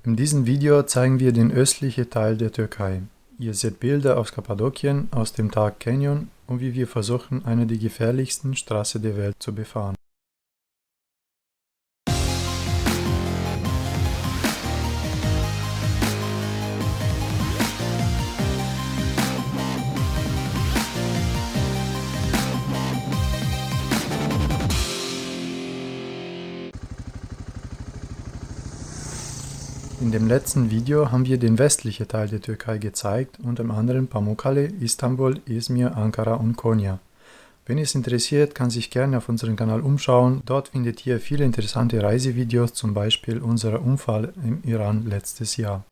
In diesem Video zeigen wir den östlichen Teil der Türkei. Ihr seht Bilder aus Kappadokien, aus dem Tag Canyon und wie wir versuchen, eine der gefährlichsten Straßen der Welt zu befahren. In dem letzten Video haben wir den westlichen Teil der Türkei gezeigt und im anderen Pamukkale, Istanbul, Izmir, Ankara und Konya. Wenn es interessiert, kann sich gerne auf unserem Kanal umschauen. Dort findet ihr viele interessante Reisevideos, zum Beispiel unser Unfall im Iran letztes Jahr.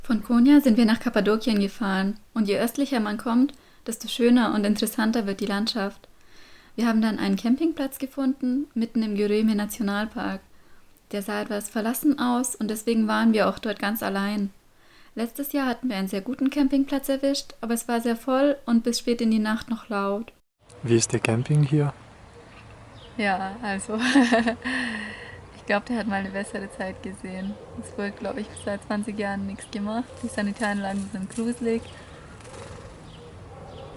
Von Konya sind wir nach Kappadokien gefahren und je östlicher man kommt, desto schöner und interessanter wird die Landschaft. Wir haben dann einen Campingplatz gefunden, mitten im Göreme Nationalpark. Der sah etwas verlassen aus und deswegen waren wir auch dort ganz allein. Letztes Jahr hatten wir einen sehr guten Campingplatz erwischt, aber es war sehr voll und bis spät in die Nacht noch laut. Wie ist der Camping hier? Ja, also ich glaube, der hat mal eine bessere Zeit gesehen. Es wird, glaube ich, seit 20 Jahren nichts gemacht. Die Sanitäranlagen sind gruselig.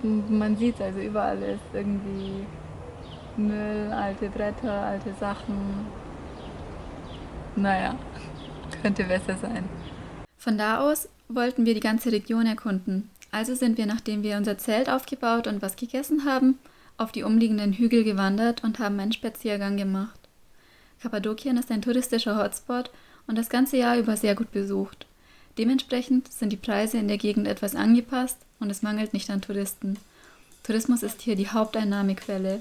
Man sieht also überall ist irgendwie Müll, alte Bretter, alte Sachen. Naja, könnte besser sein. Von da aus wollten wir die ganze Region erkunden. Also sind wir, nachdem wir unser Zelt aufgebaut und was gegessen haben, auf die umliegenden Hügel gewandert und haben einen Spaziergang gemacht. Kappadokien ist ein touristischer Hotspot und das ganze Jahr über sehr gut besucht. Dementsprechend sind die Preise in der Gegend etwas angepasst und es mangelt nicht an Touristen. Tourismus ist hier die Haupteinnahmequelle.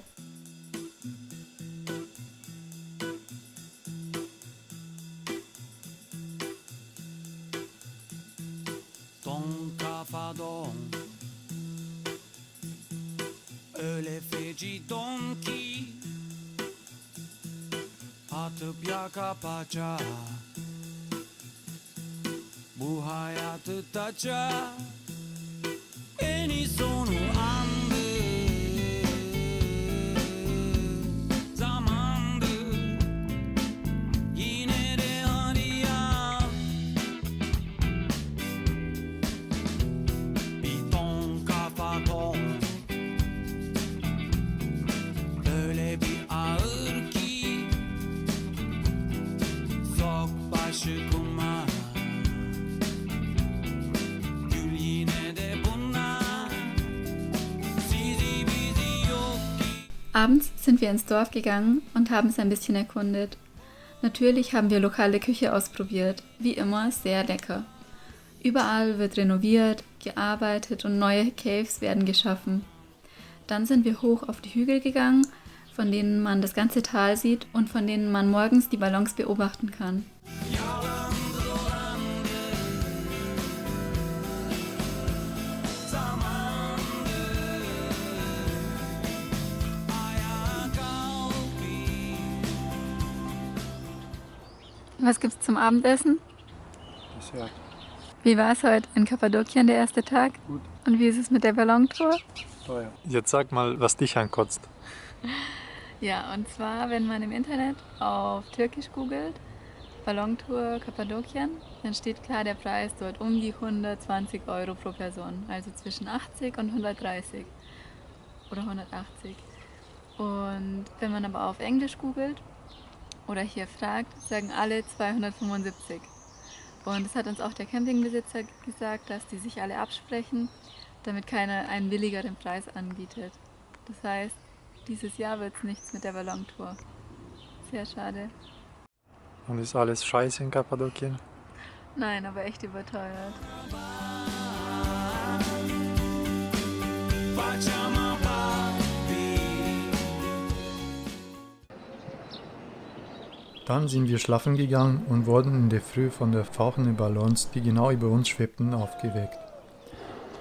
Don kafadon, öyle feci don ki atıp yaka paça, bu hayatı taça, en sonu andı, zamandı, yine de hadi ya, bir ton kafa ton, öyle bir ağır ki, sok başı kuma, gül yine de bunlar, sizi bizi yok ki. Abends sind wir ins Dorf gegangen und haben es ein bisschen erkundet. Natürlich haben wir lokale Küche ausprobiert, wie immer sehr lecker. Überall wird renoviert, gearbeitet und neue Caves werden geschaffen. Dann sind wir hoch auf die Hügel gegangen, von denen man das ganze Tal sieht und von denen man morgens die Ballons beobachten kann. Was gibt's zum Abendessen? Dessert. Wie war es heute in Kappadokien, der erste Tag? Gut. Und wie ist es mit der Ballontour? Teuer. Jetzt sag mal, was dich ankotzt. Ja, und zwar, wenn man im Internet auf Türkisch googelt, Ballontour Kappadokien, dann steht klar der Preis dort um die 120 Euro pro Person, also zwischen 80 und 130 oder 180. Und wenn man aber auf Englisch googelt oder hier fragt, sagen alle 275. Und das hat uns auch der Campingbesitzer gesagt, dass die sich alle absprechen, damit keiner einen billigeren Preis anbietet. Das heißt, dieses Jahr wird es nichts mit der Ballontour. Sehr schade. Und ist alles scheiße in Kappadokien? Nein, aber echt überteuert. Dann sind wir schlafen gegangen und wurden in der Früh von der fauchenden Ballons, die genau über uns schwebten, aufgeweckt.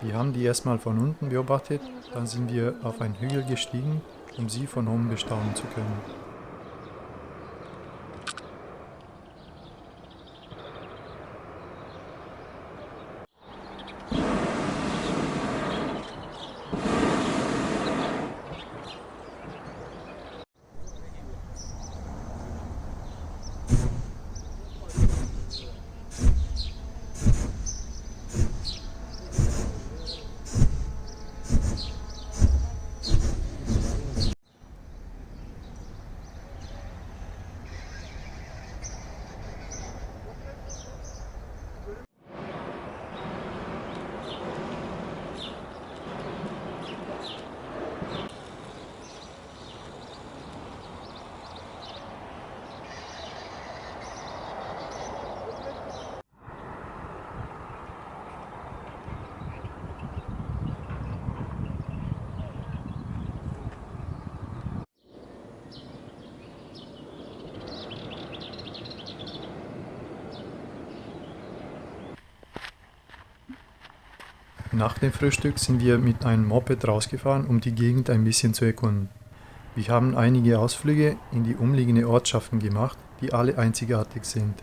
Wir haben die erstmal von unten beobachtet, dann sind wir auf einen Hügel gestiegen, um sie von oben bestaunen zu können. Nach dem Frühstück sind wir mit einem Moped rausgefahren, um die Gegend ein bisschen zu erkunden. Wir haben einige Ausflüge in die umliegenden Ortschaften gemacht, die alle einzigartig sind.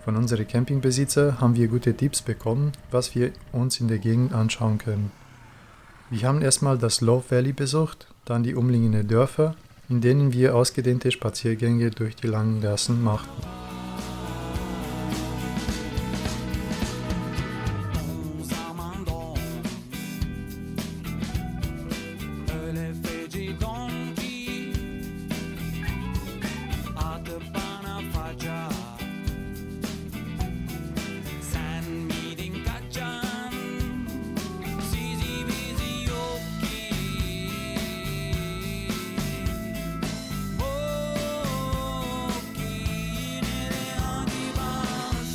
Von unseren Campingbesitzer haben wir gute Tipps bekommen, was wir uns in der Gegend anschauen können. Wir haben erstmal das Love Valley besucht, dann die umliegenden Dörfer, in denen wir ausgedehnte Spaziergänge durch die langen Gassen machten. O zamandan öyle feci don ki atıp bana faca. Sen miydin kaçan? Sizi bizi yok ki. Yok ki yine de acımaz.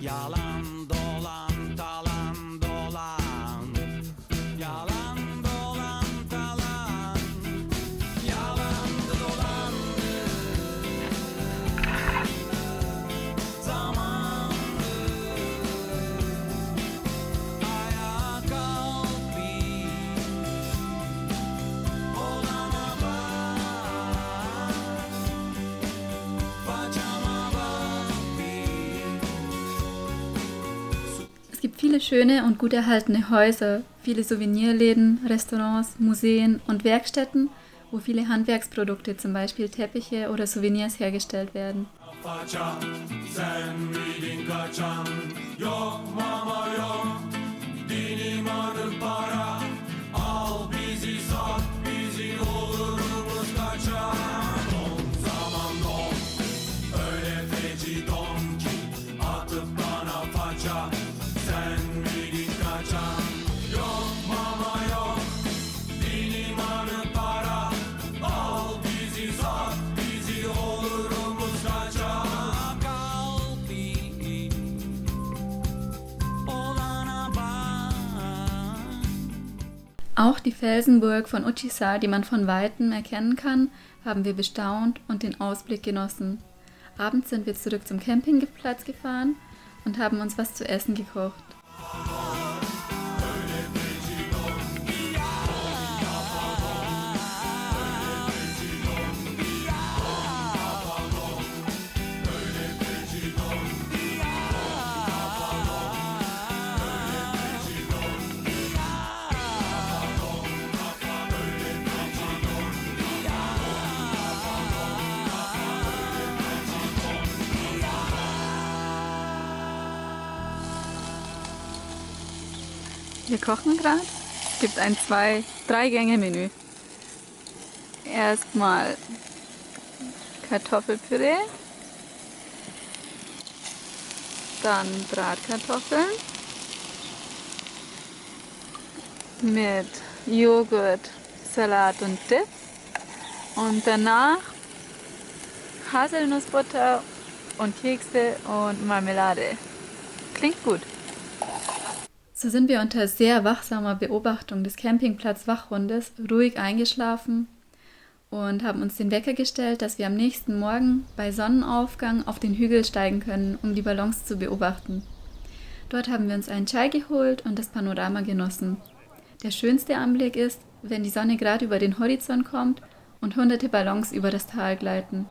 Yalan dolan talan dolan. Yalan dolan talan. Yalandı dolandı. Zamandı. Ayağa kalk bir. Olana bak. Bacama bak bir. Es gibt viele schöne und gut erhaltene Häuser, viele Souvenirläden, Restaurants, Museen und Werkstätten, wo viele Handwerksprodukte, zum Beispiel Teppiche oder Souvenirs hergestellt werden. Faça sen miydin kaçan? Yok mama yok. Dinim adı para. Al bizi sat bizi olurumuz kaçan. Don zaman don. Öyle feci don ki atıp bana faça. Sen miydin kaçan? Yok mama yok. Dinim adı para. Al bizi sat bizi olurumuz kaçan. Kalbi olana bak. Auch die Felsenburg von Uchisa, die man von Weitem erkennen kann, haben wir bestaunt und den Ausblick genossen. Abends sind wir zurück zum Campingplatz gefahren und haben uns was zu essen gekocht. Wir kochen gerade. Es gibt ein 2-3-Gänge-Menü. Erstmal Kartoffelpüree, dann Bratkartoffeln mit Joghurt, Salat und Dip und danach Haselnussbutter und Kekse und Marmelade. Klingt gut. So sind wir unter sehr wachsamer Beobachtung des Campingplatz-Wachhundes ruhig eingeschlafen und haben uns den Wecker gestellt, dass wir am nächsten Morgen bei Sonnenaufgang auf den Hügel steigen können, um die Ballons zu beobachten. Dort haben wir uns einen Chai geholt und das Panorama genossen. Der schönste Anblick ist, wenn die Sonne gerade über den Horizont kommt und hunderte Ballons über das Tal gleiten.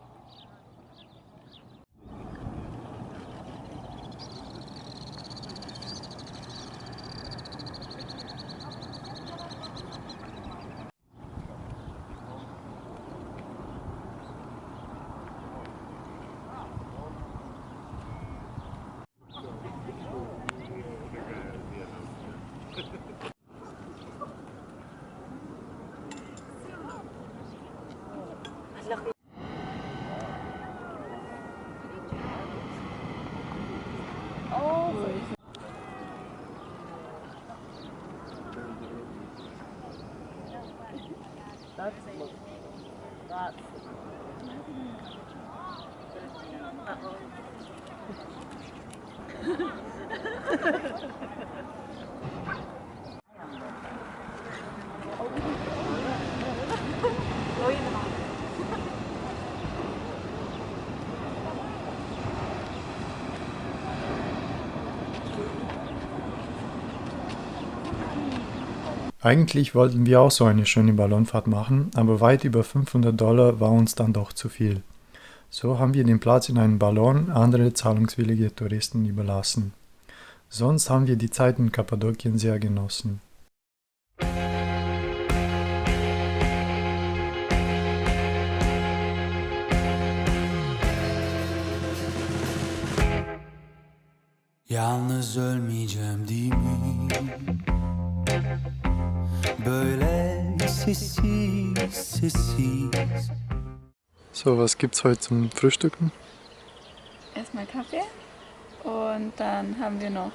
Eigentlich wollten wir auch so eine schöne Ballonfahrt machen, aber weit über $500 war uns dann doch zu viel. So haben wir den Platz in einem Ballon andere zahlungswillige Touristen überlassen. Sonst haben wir die Zeit in Kappadokien sehr genossen. Yalnız ölmeyeceğim değil mi? Böyle sessiz sessiz. So, was gibt's heute zum Frühstücken? Erstmal Kaffee und dann haben wir noch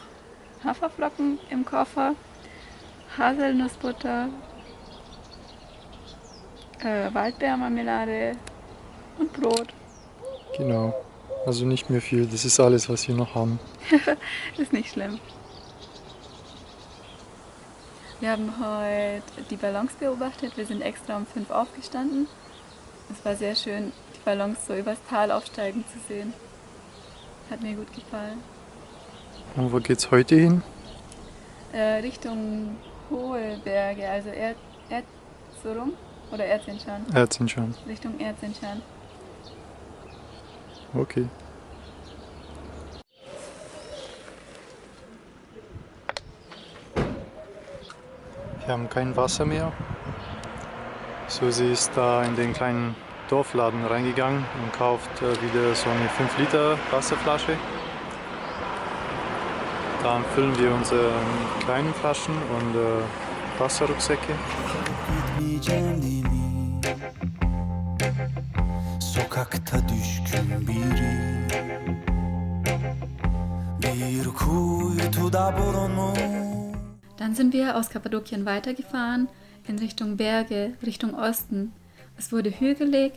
Haferflocken im Koffer, Haselnussbutter, Waldbeermarmelade und Brot. Genau, also nicht mehr viel, das ist alles, was wir noch haben. Ist nicht schlimm. Wir haben heute die Ballons beobachtet. Wir sind extra um 5 aufgestanden. Es war sehr schön, die Ballons so übers Tal aufsteigen zu sehen. Hat mir gut gefallen. Und wo geht's heute hin? Richtung hohe Berge, also Erzurum oder Erzincan. Erzincan. Richtung Erzincan. Okay. Wir haben kein Wasser mehr. Susi ist da in den kleinen Dorfladen reingegangen und kauft wieder so eine 5 Liter Wasserflasche. Dann füllen wir unsere kleinen Flaschen und Wasserrucksäcke. Gitmeyeceğim değil mi? Sokakta düşkün biri. Bir kuytuda bulunmuş. Dann sind wir aus Kappadokien weitergefahren in Richtung Berge, Richtung Osten. Es wurde hügelig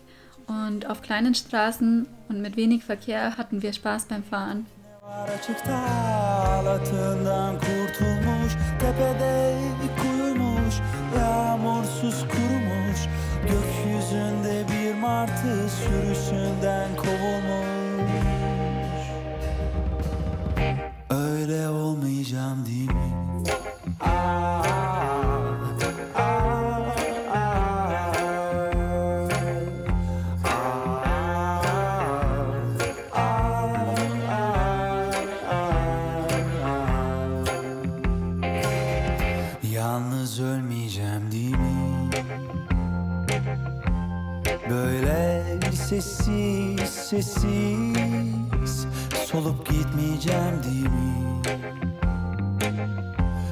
und auf kleinen Straßen und mit wenig Verkehr hatten wir Spaß beim Fahren. Açıkta halatından kurtulmuş, tepede kuyumuş, yağmursuz kurumuş, gökyüzünde bir martı sürüsünden kovulmuş. Öyle olmayacağım değil mi? Yalnız ölmeyeceğim değil mi? Böyle sessiz sessiz solup gitmeyeceğim değil mi?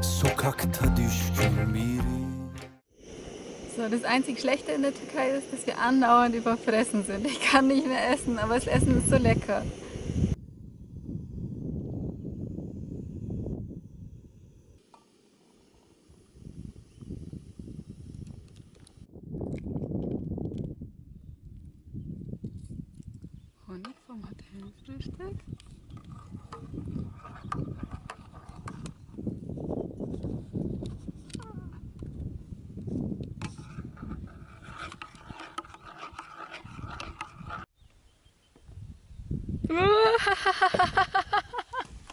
Sokakta düşkün biri. So, das einzig Schlechte in der Türkei ist, dass wir andauernd überfressen sind. Ich kann nicht mehr essen, aber das Essen ist so lecker. Honig vom Hotelfrühstück.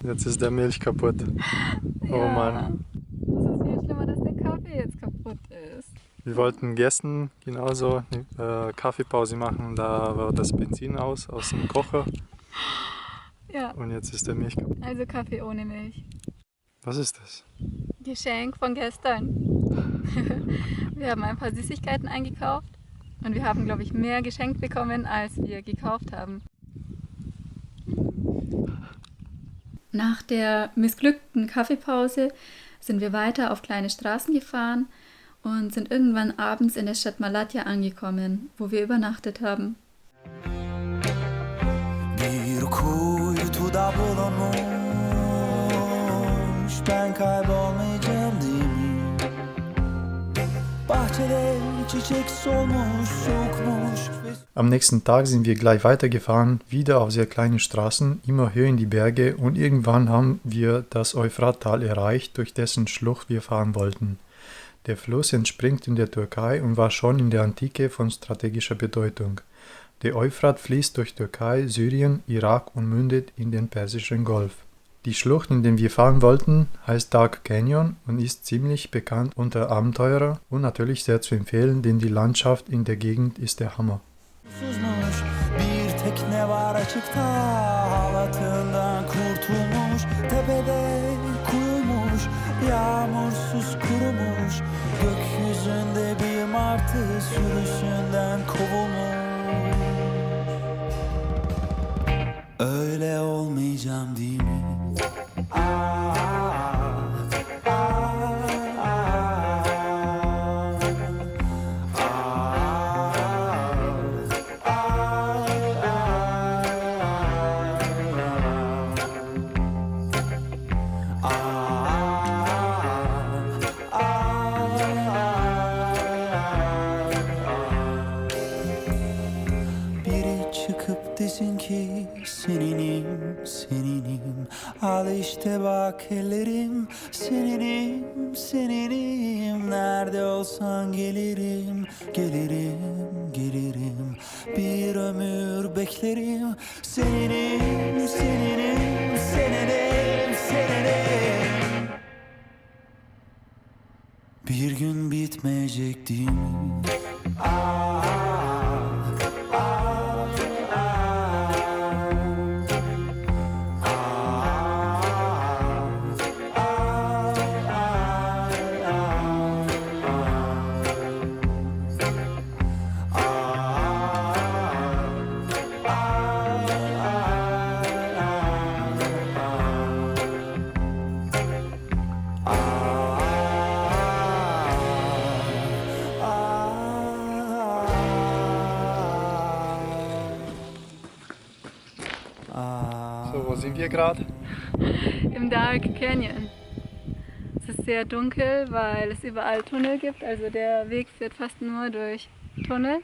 Jetzt ist der Milch kaputt. Oh Mann. Das ist viel schlimmer, dass der Kaffee jetzt kaputt ist. Wir wollten gestern genauso eine Kaffeepause machen, da war das Benzin aus dem Kocher Ja, und jetzt ist der Milch kaputt. also Kaffee ohne Milch. Was ist das? Geschenk von gestern. Wir haben ein paar Süßigkeiten eingekauft und wir haben, glaube ich, mehr geschenkt bekommen, als wir gekauft haben. Nach der missglückten Kaffeepause sind wir weiter auf kleine Straßen gefahren und sind irgendwann abends in der Stadt Malatya angekommen, wo wir übernachtet haben. Bir kuytuda bulunmuş, ben kaybolmayacağım değil mi? Bahçede çiçek solmuş, sokmuş. Am nächsten Tag sind wir gleich weitergefahren, wieder auf sehr kleinen Straßen, immer höher in die Berge und irgendwann haben wir das Euphrattal erreicht, durch dessen Schlucht wir fahren wollten. Der Fluss entspringt in der Türkei und war schon in der Antike von strategischer Bedeutung. Der Euphrat fließt durch Türkei, Syrien, Irak und mündet in den Persischen Golf. Die Schlucht, in der wir fahren wollten, heißt Dark Canyon und ist ziemlich bekannt unter Abenteurer und natürlich sehr zu empfehlen, denn die Landschaft in der Gegend ist der Hammer. Susmuş bir tekne var açıkta, halatından kurtulmuş, tepede kuyumuş, yağmursuz kurumuş, gökyüzünde bir martı sürüsünden kovulmuş. Öyle olmayacağım değil mi? Biri çıkıp desin ki seninim, seninim. Al işte bak ellerim, seninim, seninim. Nerede olsan gelirim, gelirim, gelirim. Bir ömür beklerim, seninim, seninim, seninim, seninim. Bir gün bitmeyecek değil mi? So, wo sind wir gerade? Im Dark Canyon. Es ist sehr dunkel, weil es überall Tunnel gibt. Also der Weg führt fast nur durch Tunnel,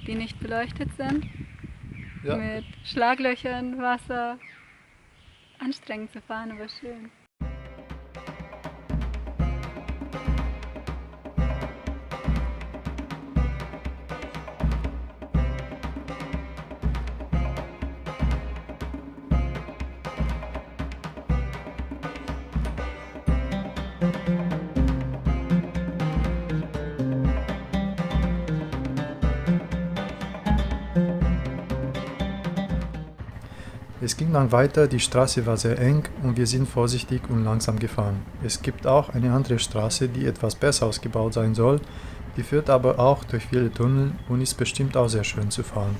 die nicht beleuchtet sind. Ja. Mit Schlaglöchern, Wasser. Anstrengend zu fahren, aber schön. Es ging dann weiter, die Straße war sehr eng und wir sind vorsichtig und langsam gefahren. Es gibt auch eine andere Straße, die etwas besser ausgebaut sein soll, die führt aber auch durch viele Tunnel und ist bestimmt auch sehr schön zu fahren.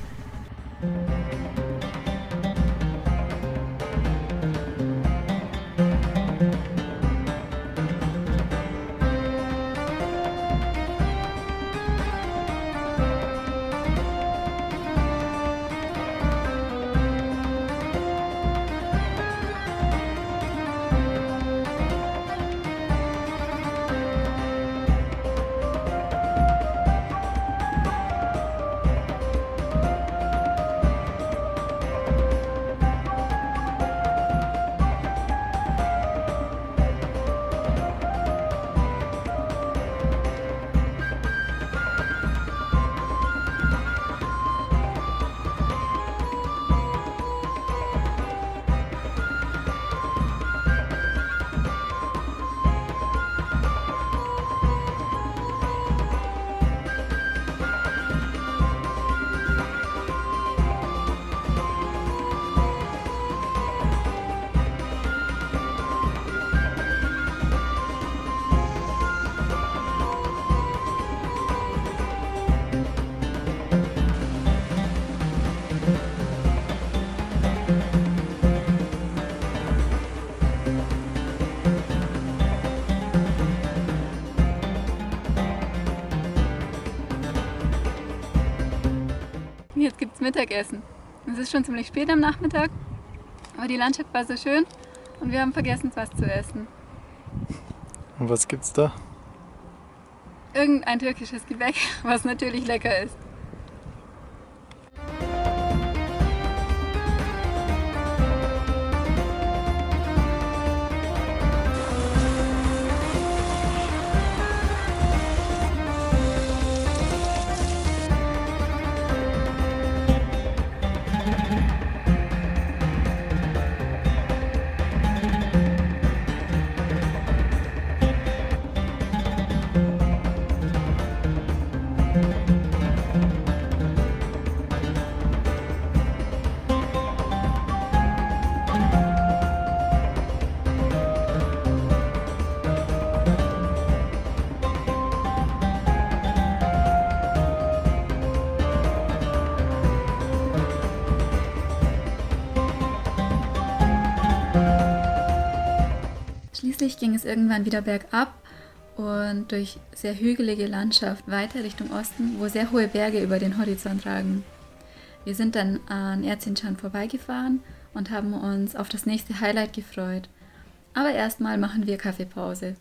Jetzt gibt es Mittagessen. Es ist schon ziemlich spät am Nachmittag, aber die Landschaft war so schön und wir haben vergessen, was zu essen. Und was gibt's da? Irgendein türkisches Gebäck, was natürlich lecker ist. Schließlich ging es irgendwann wieder bergab und durch sehr hügelige Landschaft weiter Richtung Osten, wo sehr hohe Berge über den Horizont ragen. Wir sind dann an Erzincan vorbeigefahren und haben uns auf das nächste Highlight gefreut. Aber erstmal machen wir Kaffeepause.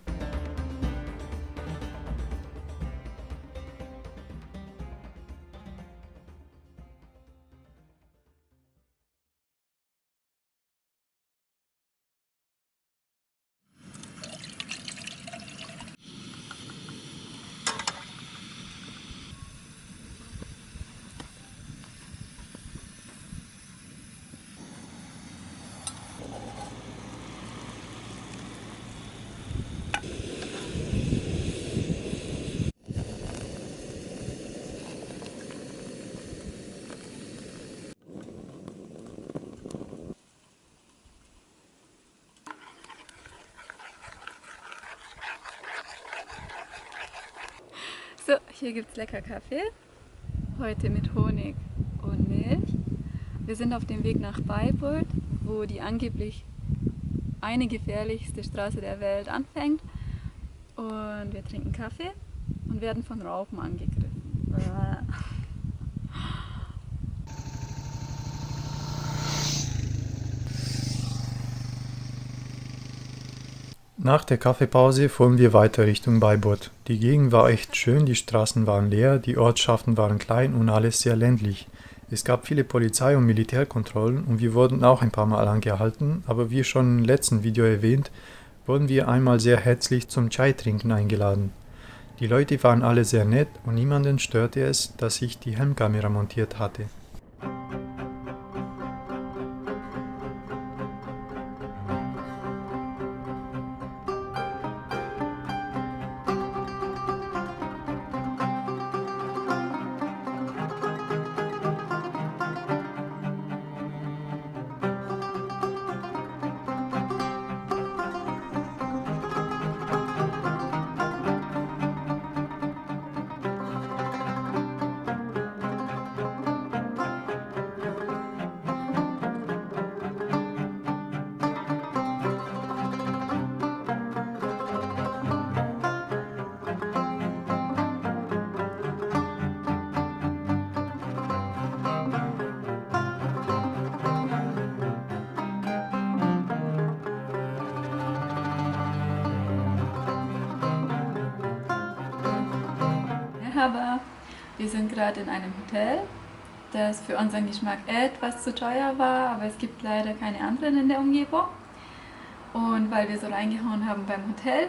So, hier gibt es lecker Kaffee. Heute mit Honig und Milch. Wir sind auf dem Weg nach Bayburt, wo die angeblich eine gefährlichste Straße der Welt anfängt. Und wir trinken Kaffee und werden von Raupen angegriffen. Nach der Kaffeepause fuhren wir weiter Richtung Bayburt. Die Gegend war echt schön, die Straßen waren leer, die Ortschaften waren klein und alles sehr ländlich. Es gab viele Polizei- und Militärkontrollen und wir wurden auch ein paar Mal angehalten, aber wie schon im letzten Video erwähnt, wurden wir einmal sehr herzlich zum Chai-Trinken eingeladen. Die Leute waren alle sehr nett und niemanden störte es, dass ich die Helmkamera montiert hatte. Aber wir sind gerade in einem Hotel, das für unseren Geschmack etwas zu teuer war, aber es gibt leider keine anderen in der Umgebung. Und weil wir so reingehauen haben beim Hotel,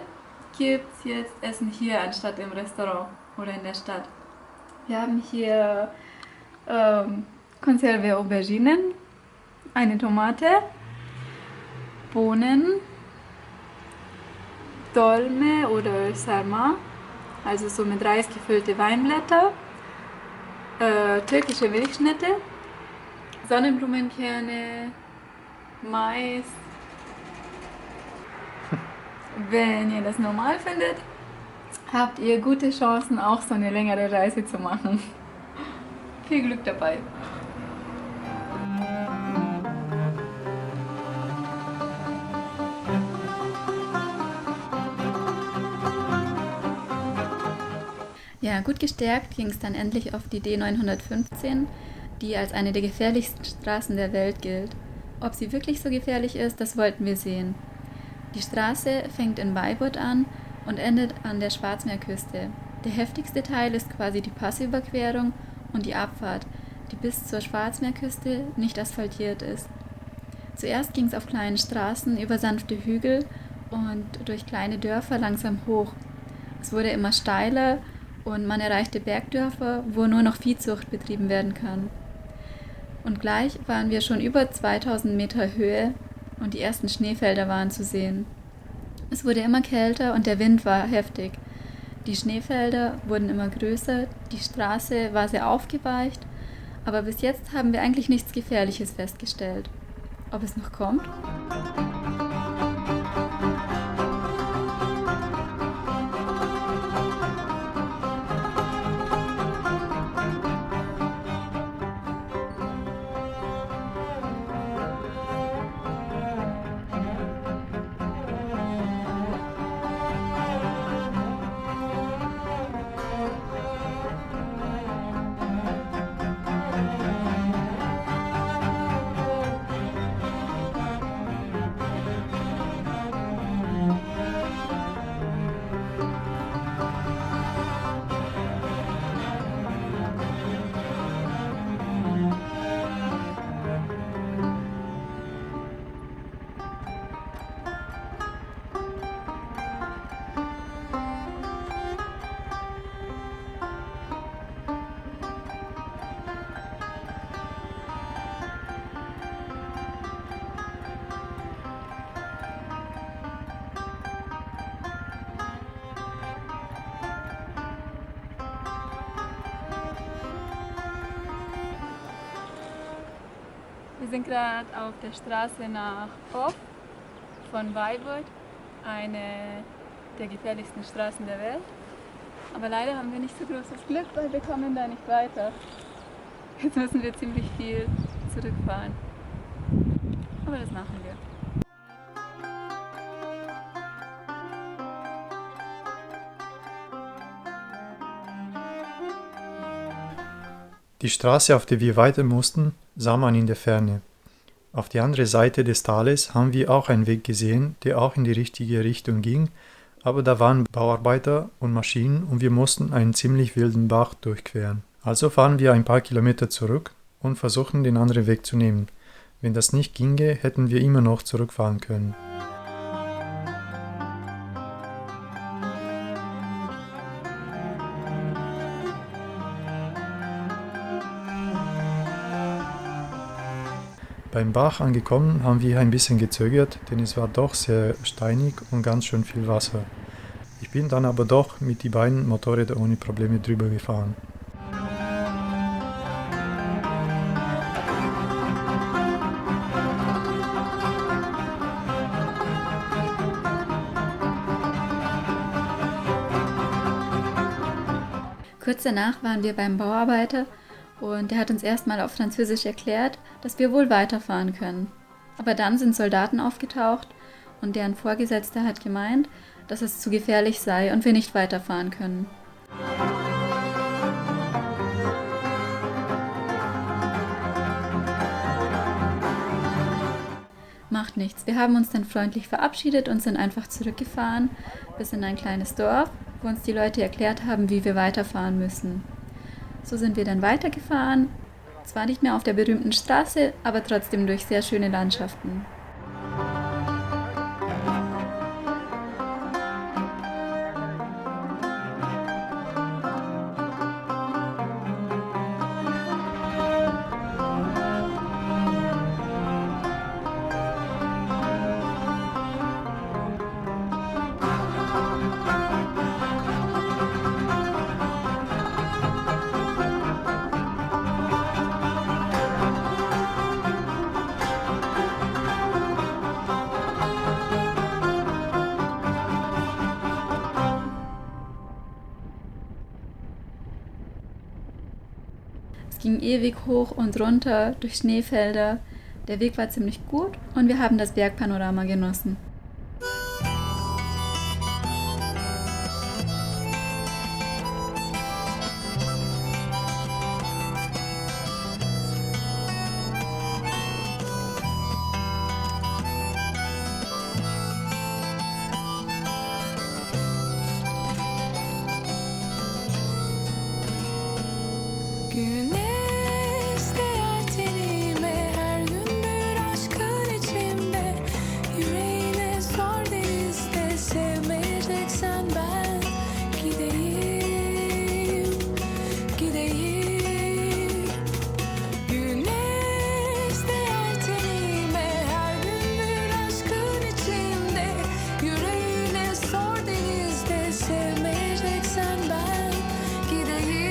gibt es jetzt Essen hier anstatt im Restaurant oder in der Stadt. Wir haben hier Konserve Auberginen, eine Tomate, Bohnen, Dolme oder Sarma, also so mit Reis gefüllte Weinblätter, türkische Milchschnitte, Sonnenblumenkerne, Mais. Wenn ihr das normal findet, habt ihr gute Chancen, auch so eine längere Reise zu machen. Viel Glück dabei! Ja, gut gestärkt ging es dann endlich auf die D915, die als eine der gefährlichsten Straßen der Welt gilt. Ob sie wirklich so gefährlich ist, das wollten wir sehen. Die Straße fängt in Bayburt an und endet an der Schwarzmeerküste. Der heftigste Teil ist quasi die Passüberquerung und die Abfahrt, die bis zur Schwarzmeerküste nicht asphaltiert ist. Zuerst ging es auf kleinen Straßen über sanfte Hügel und durch kleine Dörfer langsam hoch. Es wurde immer steiler und man erreichte Bergdörfer, wo nur noch Viehzucht betrieben werden kann. Und gleich waren wir schon über 2000 Meter Höhe und die ersten Schneefelder waren zu sehen. Es wurde immer kälter und der Wind war heftig. Die Schneefelder wurden immer größer, die Straße war sehr aufgeweicht, aber bis jetzt haben wir eigentlich nichts Gefährliches festgestellt. Ob es noch kommt? Wir sind gerade auf der Straße nach Hof von Bayreuth, eine der gefährlichsten Straßen der Welt. Aber leider haben wir nicht so großes Glück, weil wir kommen da nicht weiter. Jetzt müssen wir ziemlich viel zurückfahren. Aber das machen wir. Die Straße, auf der wir weiter mussten, sah man in der Ferne. Auf die andere Seite des Tales haben wir auch einen Weg gesehen, der auch in die richtige Richtung ging, aber da waren Bauarbeiter und Maschinen und wir mussten einen ziemlich wilden Bach durchqueren. Also fahren wir ein paar Kilometer zurück und versuchen, den anderen Weg zu nehmen. Wenn das nicht ginge, hätten wir immer noch zurückfahren können. Beim Bach angekommen haben wir ein bisschen gezögert, denn es war doch sehr steinig und ganz schön viel Wasser. Ich bin dann aber doch mit die beiden Motorrädern ohne Probleme drüber gefahren. Kurz danach waren wir beim Bauarbeiter und der hat uns erstmal auf Französisch erklärt, dass wir wohl weiterfahren können. Aber dann sind Soldaten aufgetaucht und deren Vorgesetzter hat gemeint, dass es zu gefährlich sei und wir nicht weiterfahren können. Macht nichts. Wir haben uns dann freundlich verabschiedet und sind einfach zurückgefahren bis in ein kleines Dorf, wo uns die Leute erklärt haben, wie wir weiterfahren müssen. So sind wir dann weitergefahren, zwar nicht mehr auf der berühmten Straße, aber trotzdem durch sehr schöne Landschaften. Es ging ewig hoch und runter durch Schneefelder. Der Weg war ziemlich gut und wir haben das Bergpanorama genossen. Güneş değer tenime, her gün bir aşkın içimde. Yüreğine sor denizde, sevmeyeceksen ben gideyim, gideyim. Güneş değer tenime, her gün bir aşkın içimde. Yüreğine sor denizde, sevmeyeceksen ben gideyim.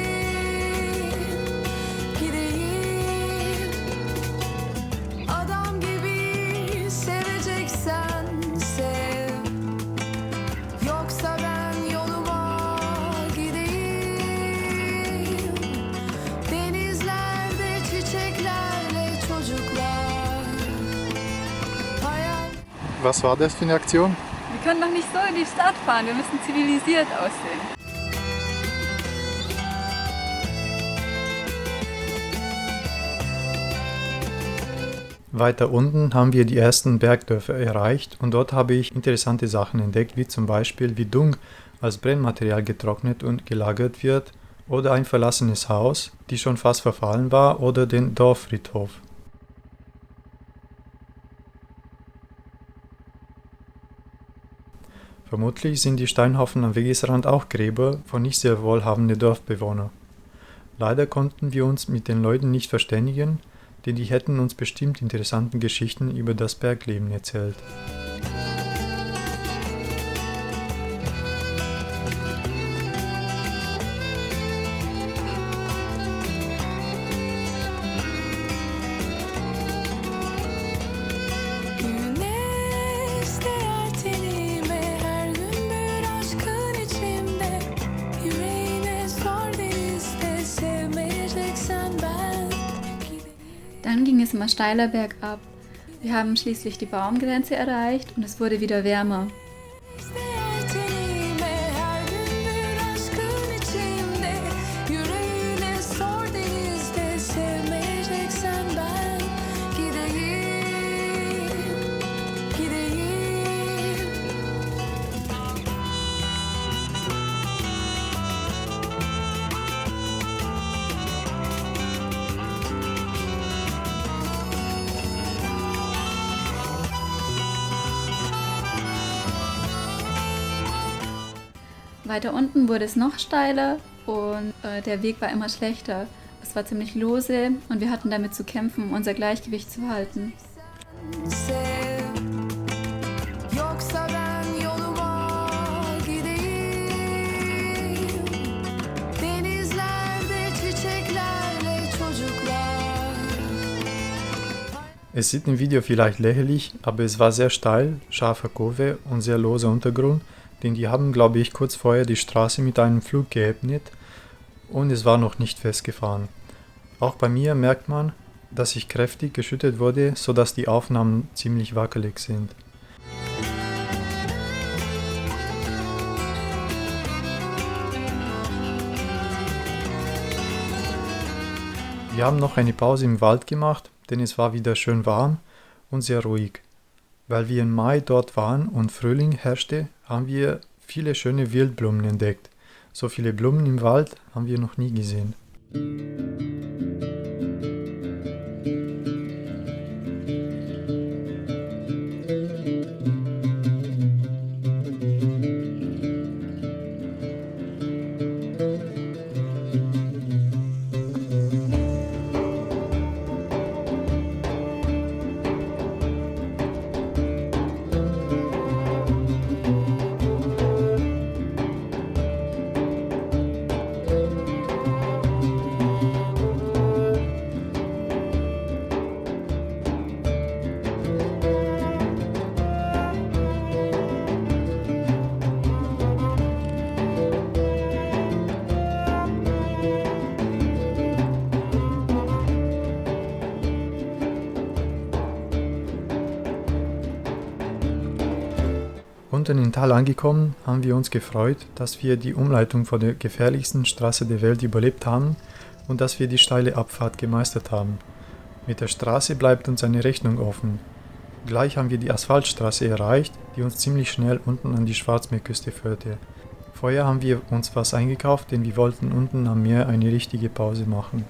Adam gibi seveceksen sev, yoksa ben yoluma gideyim. Denizlerde çiçeklerle çocuklar hayal. Was war das für eine Aktion? Wir können doch nicht so in die Stadt fahren, wir müssen zivilisiert aussehen. Weiter unten haben wir die ersten Bergdörfer erreicht und dort habe ich interessante Sachen entdeckt, wie zum Beispiel wie Dung als Brennmaterial getrocknet und gelagert wird oder ein verlassenes Haus, die schon fast verfallen war, oder den Dorffriedhof. Vermutlich sind die Steinhaufen am Wegesrand auch Gräber von nicht sehr wohlhabenden Dorfbewohnern. Leider konnten wir uns mit den Leuten nicht verständigen, denn die hätten uns bestimmt interessante Geschichten über das Bergleben erzählt. ging es immer steiler bergab. Wir haben schließlich die Baumgrenze erreicht und es wurde wieder wärmer. İster tenime her gün bir aşkın içimde. Yüreğine sor denizde sevmeyeceksen ben gideyim, gideyim. Weiter unten wurde es noch steiler und der Weg war immer schlechter. Es war ziemlich lose und wir hatten damit zu kämpfen, unser Gleichgewicht zu halten. Sev, yoksa ben yoluma gideyim. Denizlerde çiçeklerle çocuklar. Es sieht im Video vielleicht lächerlich, aber es war sehr steil, scharfe Kurve und sehr loser Untergrund, denn die haben, glaube ich, kurz vorher die Straße mit einem Flug geebnet und es war noch nicht festgefahren. Auch bei mir merkt man, dass ich kräftig geschüttet wurde, sodass die Aufnahmen ziemlich wackelig sind. Wir haben noch eine Pause im Wald gemacht, denn es war wieder schön warm und sehr ruhig. Weil wir im Mai dort waren und Frühling herrschte, haben wir viele schöne Wildblumen entdeckt. So viele Blumen im Wald haben wir noch nie gesehen. Unten im Tal angekommen, haben wir uns gefreut, dass wir die Umleitung von der gefährlichsten Straße der Welt überlebt haben und dass wir die steile Abfahrt gemeistert haben. Mit der Straße bleibt uns eine Rechnung offen. Gleich haben wir die Asphaltstraße erreicht, die uns ziemlich schnell unten an die Schwarzmeerküste führte. Vorher haben wir uns was eingekauft, denn wir wollten unten am Meer eine richtige Pause machen.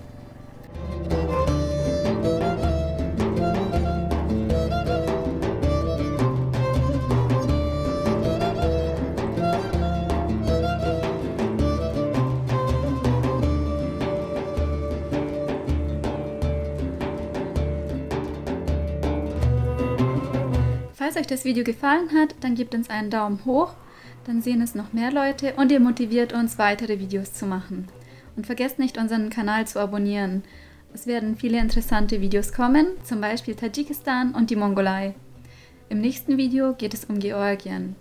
Falls euch das Video gefallen hat, dann gebt uns einen Daumen hoch, dann sehen es noch mehr Leute und ihr motiviert uns, weitere Videos zu machen. Und vergesst nicht, unseren Kanal zu abonnieren. Es werden viele interessante Videos kommen, zum Beispiel Tadschikistan und die Mongolei. Im nächsten Video geht es um Georgien.